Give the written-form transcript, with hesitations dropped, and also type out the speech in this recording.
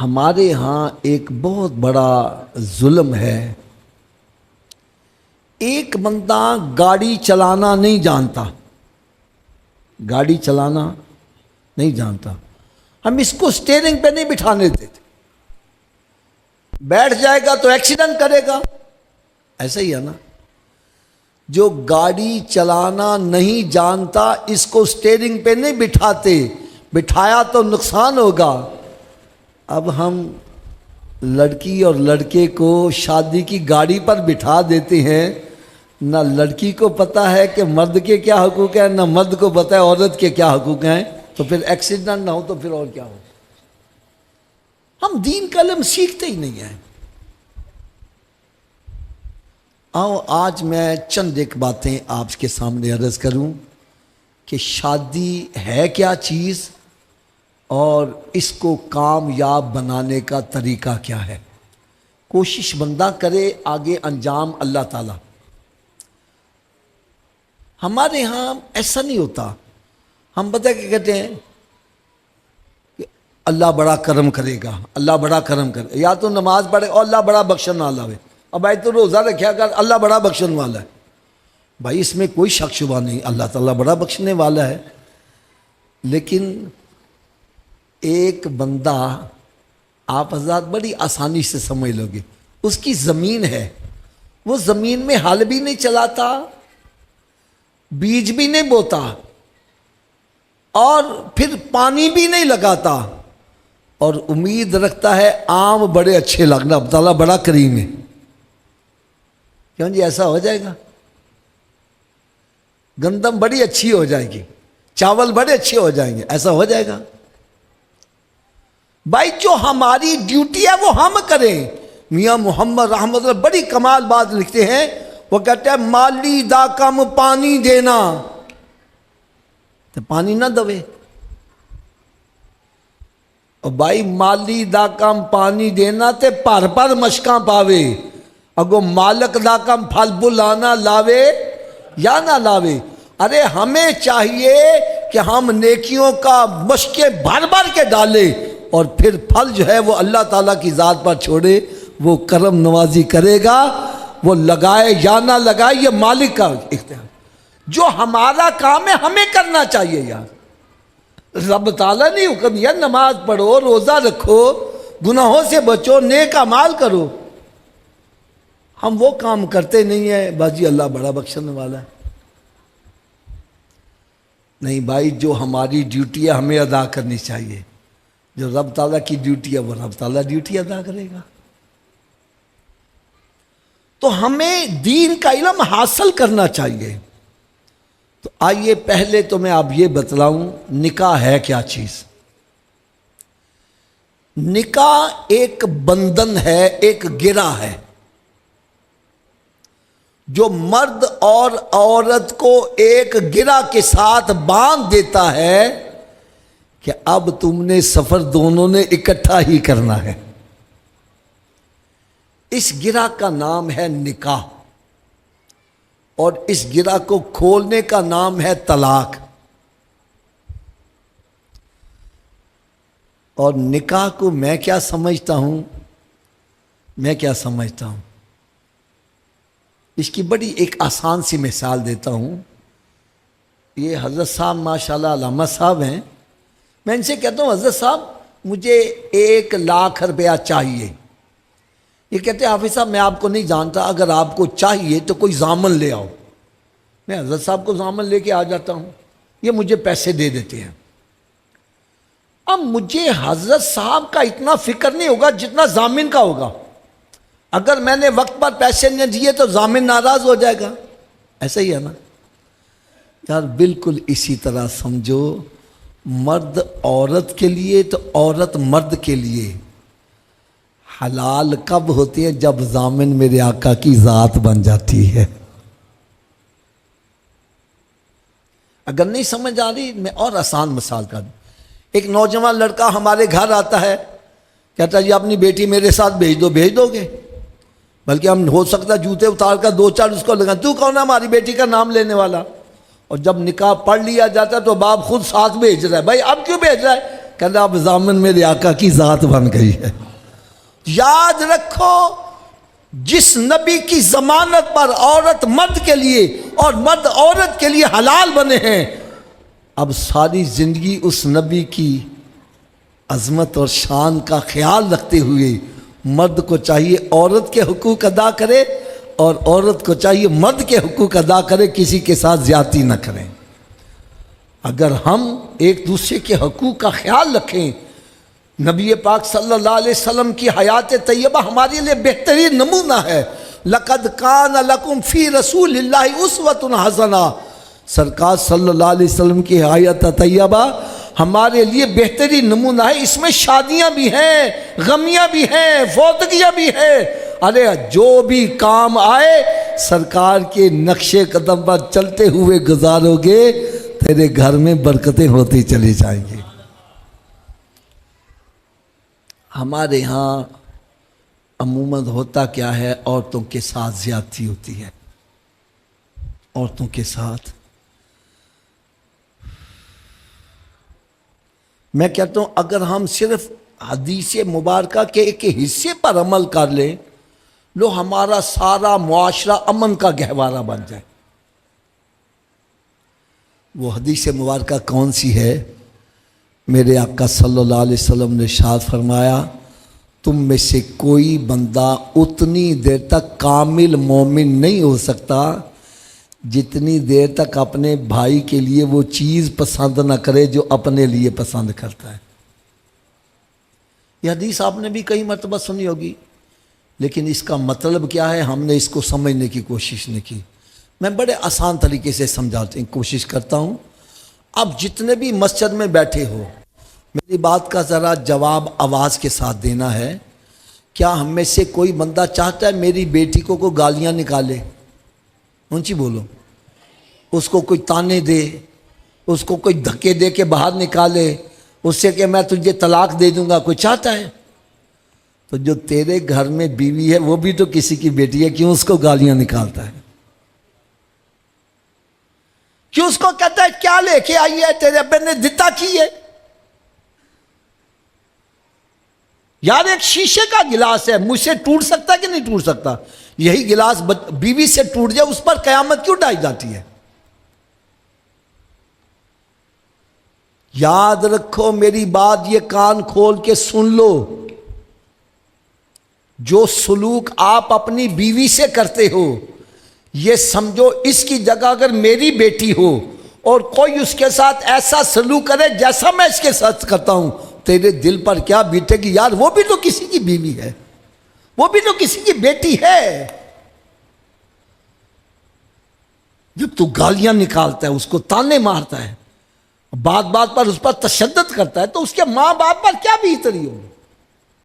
ہمارے ہاں ایک بہت بڑا ظلم ہے. ایک بندہ گاڑی چلانا نہیں جانتا، گاڑی چلانا نہیں جانتا، ہم اس کو اسٹیئرنگ پہ نہیں بٹھانے دیتے، بیٹھ جائے گا تو ایکسیڈنٹ کرے گا. ایسا ہی ہے نا، جو گاڑی چلانا نہیں جانتا اس کو اسٹیئرنگ پہ نہیں بٹھاتے، بٹھایا تو نقصان ہوگا. اب ہم لڑکی اور لڑکے کو شادی کی گاڑی پر بٹھا دیتے ہیں، نہ لڑکی کو پتہ ہے کہ مرد کے کیا حقوق ہیں، نہ مرد کو پتہ ہے عورت کے کیا حقوق ہیں، تو پھر ایکسیڈنٹ نہ ہو تو پھر اور کیا ہو. ہم دین کا علم سیکھتے ہی نہیں ہیں. آؤ آج میں چند ایک باتیں آپ کے سامنے عرض کروں کہ شادی ہے کیا چیز اور اس کو کامیاب بنانے کا طریقہ کیا ہے. کوشش بندہ کرے، آگے انجام اللہ تعالیٰ. ہمارے ہاں ایسا نہیں ہوتا. ہم پتہ کیا کہتے ہیں کہ اللہ بڑا کرم کرے گا، اللہ بڑا کرم کرے، یا تو نماز پڑھے اور اللہ بڑا بخشن والا ہے. اب بھائی تو روزہ رکھیا کر، اللہ بڑا بخشن والا ہے. بھائی اس میں کوئی شک شبہ نہیں، اللہ تعالیٰ بڑا بخشنے والا ہے. لیکن ایک بندہ آپ حضرات بڑی آسانی سے سمجھ لو گے، اس کی زمین ہے، وہ زمین میں ہل بھی نہیں چلاتا، بیج بھی نہیں بوتا، اور پھر پانی بھی نہیں لگاتا، اور امید رکھتا ہے آم بڑے اچھے لگنا، اب تعالیٰ بڑا کریم ہے. کیوں جی ایسا ہو جائے گا؟ گندم بڑی اچھی ہو جائے گی، چاول بڑے اچھے ہو جائیں گے، ایسا ہو جائے گا؟ بھائی جو ہماری ڈیوٹی ہے وہ ہم کریں. میاں محمد رحمت اللہ بڑی کمال بات لکھتے ہیں، وہ کہتے ہیں مالی دا کم پانی دینا، تو پانی نہ دوے. اور بھائی مالی دا کم پانی دینا تے پر مشکاں پاوے، اگو مالک دا کم پھل بلانا لاوے یا نہ لاوے. ارے ہمیں چاہیے کہ ہم نیکیوں کا مشقیں بھر کے ڈالیں، اور پھر پھل جو ہے وہ اللہ تعالیٰ کی ذات پر چھوڑے. وہ کرم نوازی کرے گا، وہ لگائے یا نہ لگائے یہ مالک کا اختیار. جو ہمارا کام ہے ہمیں کرنا چاہیے یار. رب تعالیٰ نے حکم دیا نماز پڑھو، روزہ رکھو، گناہوں سے بچو، نیک اعمال کرو. ہم وہ کام کرتے نہیں ہیں، بس جی اللہ بڑا بخشنے والا ہے. نہیں بھائی، جو ہماری ڈیوٹی ہے ہمیں ادا کرنی چاہیے. جو رب تعالیٰ کی ڈیوٹی ہے وہ رب تعالیٰ ڈیوٹی ادا کرے گا. تو ہمیں دین کا علم حاصل کرنا چاہیے. تو آئیے پہلے تو میں آپ یہ بتلاؤں نکاح ہے کیا چیز. نکاح ایک بندھن ہے، ایک گرہ ہے جو مرد اور عورت کو ایک گرہ کے ساتھ باندھ دیتا ہے کہ اب تم نے سفر دونوں نے اکٹھا ہی کرنا ہے. اس گرہ کا نام ہے نکاح، اور اس گرہ کو کھولنے کا نام ہے طلاق. اور نکاح کو میں کیا سمجھتا ہوں، اس کی بڑی ایک آسان سی مثال دیتا ہوں. یہ حضرت صاحب ماشاءاللہ علامہ صاحب ہیں، میں ان سے کہتا ہوں حضرت صاحب مجھے 1,00,000 روپیہ چاہیے. یہ کہتے ہیں حافظ صاحب میں آپ کو نہیں جانتا، اگر آپ کو چاہیے تو کوئی ضامن لے آؤ. میں حضرت صاحب کو ضامن لے کے آ جاتا ہوں، یہ مجھے پیسے دے دیتے ہیں. اب مجھے حضرت صاحب کا اتنا فکر نہیں ہوگا جتنا ضامن کا ہوگا. اگر میں نے وقت پر پیسے نہ دیے تو ضامن ناراض ہو جائے گا. ایسا ہی ہے نا یار. بالکل اسی طرح سمجھو، مرد عورت کے لیے تو عورت مرد کے لیے حلال کب ہوتی ہے؟ جب ضامن میرے آقا کی ذات بن جاتی ہے. اگر نہیں سمجھ آ رہی میں اور آسان مثال کر دوں. ایک نوجوان لڑکا ہمارے گھر آتا ہے، کہتا ہے جی اپنی بیٹی میرے ساتھ بھیج دو گے؟ بلکہ ہم ہو سکتا جوتے اتار کر 2-4 اس کو لگا، تو کون ہے ہماری بیٹی کا نام لینے والا؟ اور جب نکاح پڑھ لیا جاتا ہے تو باپ خود ساتھ بھیج رہا ہے. بھائی اب کیوں بھیج رہا ہے؟ کہتا اب ضامن میرے آقا کی ذات بن گئی ہے۔ یاد رکھو جس نبی کی ضمانت پر عورت مرد کے لیے اور مرد عورت کے لیے حلال بنے ہیں، اب ساری زندگی اس نبی کی عظمت اور شان کا خیال رکھتے ہوئے مرد کو چاہیے عورت کے حقوق ادا کرے اور عورت کو چاہیے مرد کے حقوق ادا کرے، کسی کے ساتھ زیادتی نہ کریں۔ اگر ہم ایک دوسرے کے حقوق کا خیال رکھیں، نبی پاک صلی اللہ علیہ وسلم کی حیات طیبہ ہمارے لیے بہترین نمونہ ہے۔ لَقَدْ كَانَ لَكُمْ فِي رَسُولِ اللَّهِ أُسْوَةٌ حَسَنَةٌ، سرکار صلی اللہ علیہ وسلم کی حیات طیبہ ہمارے لیے بہترین نمونہ ہے۔ اس میں شادیاں بھی ہیں، غمیاں بھی ہیں، فوتگیاں بھی ہیں، ارے جو بھی کام آئے سرکار کے نقش قدم پر چلتے ہوئے گزارو گے، تیرے گھر میں برکتیں ہوتی چلی جائیں گی۔ ہمارے ہاں عموماً ہوتا کیا ہے، عورتوں کے ساتھ زیادتی ہوتی ہے، عورتوں کے ساتھ۔ میں کہتا ہوں اگر ہم صرف حدیث مبارکہ کے ایک حصے پر عمل کر لیں، لو ہمارا سارا معاشرہ امن کا گہوارہ بن جائے۔ وہ حدیث مبارکہ کون سی ہے؟ میرے آقا صلی اللہ علیہ وسلم نے ارشاد فرمایا، تم میں سے کوئی بندہ اتنی دیر تک کامل مومن نہیں ہو سکتا جتنی دیر تک اپنے بھائی کے لیے وہ چیز پسند نہ کرے جو اپنے لیے پسند کرتا ہے۔ یہ حدیث آپ نے بھی کئی مرتبہ سنی ہوگی، لیکن اس کا مطلب کیا ہے ہم نے اس کو سمجھنے کی کوشش نہیں کی۔ میں بڑے آسان طریقے سے سمجھانے کی کوشش کرتا ہوں۔ اب جتنے بھی مسجد میں بیٹھے ہو، میری بات کا ذرا جواب آواز کے ساتھ دینا ہے۔ کیا ہم میں سے کوئی بندہ چاہتا ہے میری بیٹی کو کوئی گالیاں نکالے؟ اونچی بولو۔ اس کو کوئی تانے دے، اس کو کوئی دھکے دے کے باہر نکالے، اس سے کہ میں تجھے طلاق دے دوں گا، کوئی چاہتا ہے؟ تو جو تیرے گھر میں بیوی ہے وہ بھی تو کسی کی بیٹی ہے، کیوں اس کو گالیاں نکالتا ہے؟ کیوں اس کو کہتا ہے کیا لے کے آئی ہے، تیرے ابے نے دیتا کی ہے؟ یار ایک شیشے کا گلاس ہے، مجھ سے ٹوٹ سکتا ہے کہ نہیں ٹوٹ سکتا؟ یہی گلاس بیوی سے ٹوٹ جائے، اس پر قیامت کیوں ڈائی جاتی ہے؟ یاد رکھو میری بات، یہ کان کھول کے سن لو، جو سلوک آپ اپنی بیوی سے کرتے ہو، یہ سمجھو اس کی جگہ اگر میری بیٹی ہو اور کوئی اس کے ساتھ ایسا سلوک کرے جیسا میں اس کے ساتھ کرتا ہوں، تیرے دل پر کیا بیتے گی؟ یار وہ بھی تو کسی کی بیوی ہے، وہ بھی تو کسی کی بیٹی ہے۔ جب تو گالیاں نکالتا ہے، اس کو تانے مارتا ہے، بات بات پر اس پر تشدد کرتا ہے، تو اس کے ماں باپ پر کیا بیت رہی ہوگی؟